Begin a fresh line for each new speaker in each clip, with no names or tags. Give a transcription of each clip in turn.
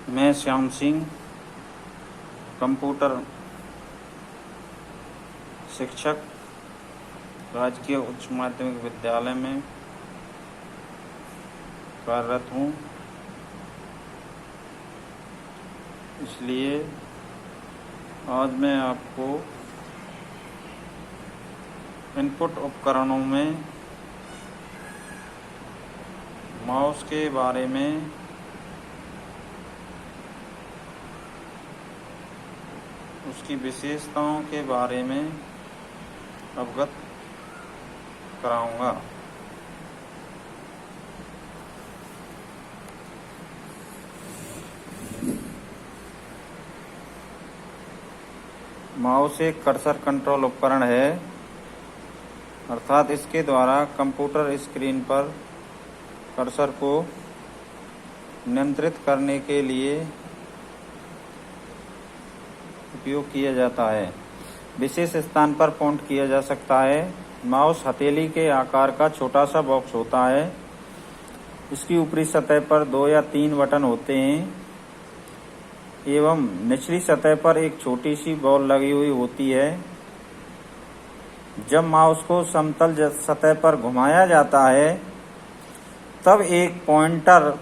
मैं श्याम सिंह कंप्यूटर शिक्षक राजकीय उच्च माध्यमिक विद्यालय में कार्यरत हूँ। इसलिए आज मैं आपको इनपुट उपकरणों में माउस के बारे में उसकी विशेषताओं के बारे में अवगत कराऊंगा। माउस एक कर्सर कंट्रोल उपकरण है, अर्थात इसके द्वारा कंप्यूटर स्क्रीन पर कर्सर को नियंत्रित करने के लिए उपयोग किया जाता है। विशेष स्थान पर पॉइंट किया जा सकता है। माउस हथेली के आकार का छोटा सा बॉक्स होता है। इसकी ऊपरी सतह पर 2 या 3 बटन होते हैं एवं निचली सतह पर एक छोटी सी बॉल लगी हुई होती है। जब माउस को समतल सतह पर घुमाया जाता है तब एक पॉइंटर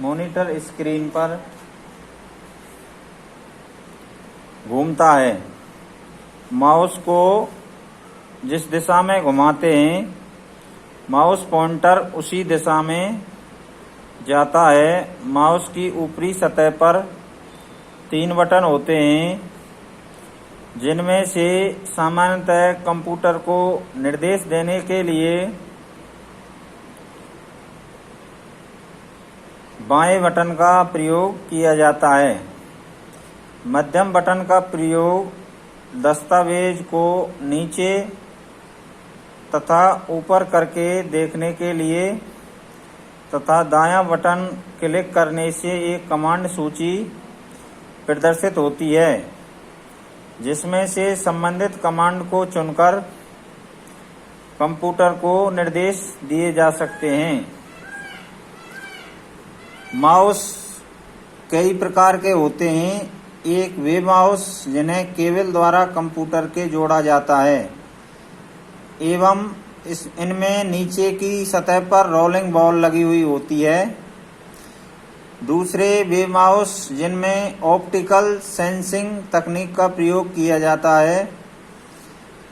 मॉनिटर स्क्रीन पर घूमता है। माउस को जिस दिशा में घुमाते हैं माउस पॉइंटर उसी दिशा में जाता है। माउस की ऊपरी सतह पर 3 बटन होते हैं, जिनमें से सामान्यतः कंप्यूटर को निर्देश देने के लिए बाएं बटन का प्रयोग किया जाता है। मध्यम बटन का प्रयोग दस्तावेज को नीचे तथा ऊपर करके देखने के लिए तथा दायां बटन क्लिक करने से एक कमांड सूची प्रदर्शित होती है, जिसमें से संबंधित कमांड को चुनकर कंप्यूटर को निर्देश दिए जा सकते हैं। माउस कई प्रकार के होते हैं। एक वे माउस जिन्हें केबल द्वारा कंप्यूटर के जोड़ा जाता है एवं इनमें नीचे की सतह पर रोलिंग बॉल लगी हुई होती है। दूसरे वे माउस जिनमें ऑप्टिकल सेंसिंग तकनीक का प्रयोग किया जाता है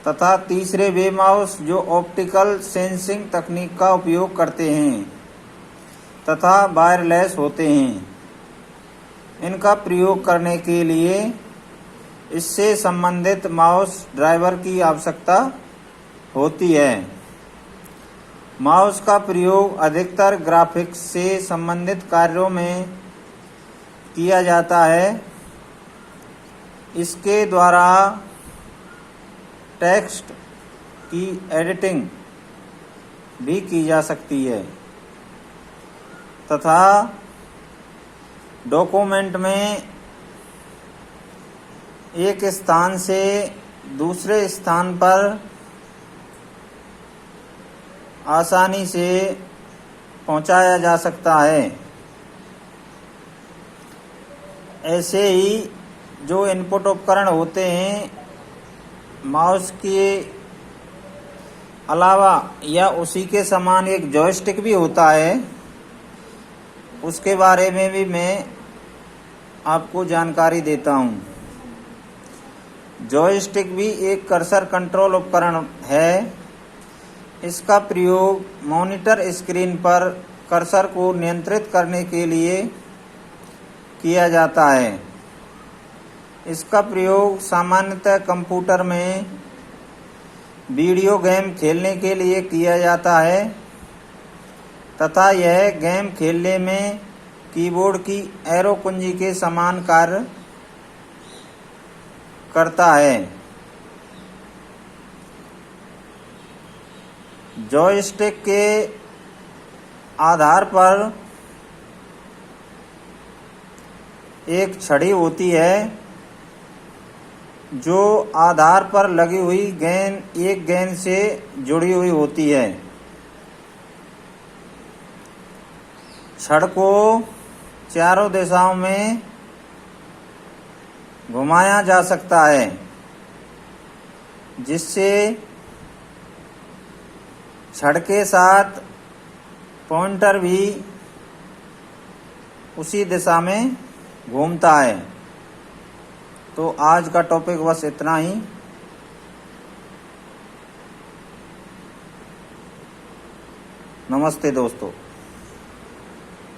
तथा तीसरे वे माउस जो ऑप्टिकल सेंसिंग तकनीक का उपयोग करते हैं तथा वायरलेस होते हैं। इनका प्रयोग करने के लिए इससे संबंधित माउस ड्राइवर की आवश्यकता होती है। माउस का प्रयोग अधिकतर ग्राफिक्स से संबंधित कार्यों में किया जाता है। इसके द्वारा टेक्स्ट की एडिटिंग भी की जा सकती है तथा डॉक्यूमेंट में एक स्थान से दूसरे स्थान पर आसानी से पहुंचाया जा सकता है। ऐसे ही जो इनपुट उपकरण होते हैं माउस के अलावा या उसी के समान एक जॉयस्टिक भी होता है, उसके बारे में भी मैं आपको जानकारी देता हूँ। जॉयस्टिक भी एक कर्सर कंट्रोल उपकरण है। इसका प्रयोग मॉनिटर स्क्रीन पर कर्सर को नियंत्रित करने के लिए किया जाता है। इसका प्रयोग सामान्यतः कंप्यूटर में वीडियो गेम खेलने के लिए किया जाता है तथा यह गेम खेलने में कीबोर्ड की एरो कुंजी के समान कार्य करता है। जॉयस्टिक के आधार पर एक छड़ी होती है जो आधार पर लगी हुई एक गेंद से जुड़ी हुई होती है। छड़ को चारों दिशाओं में घुमाया जा सकता है, जिससे छड़ के साथ पॉइंटर भी उसी दिशा में घूमता है। तो आज का टॉपिक बस इतना ही। नमस्ते दोस्तों।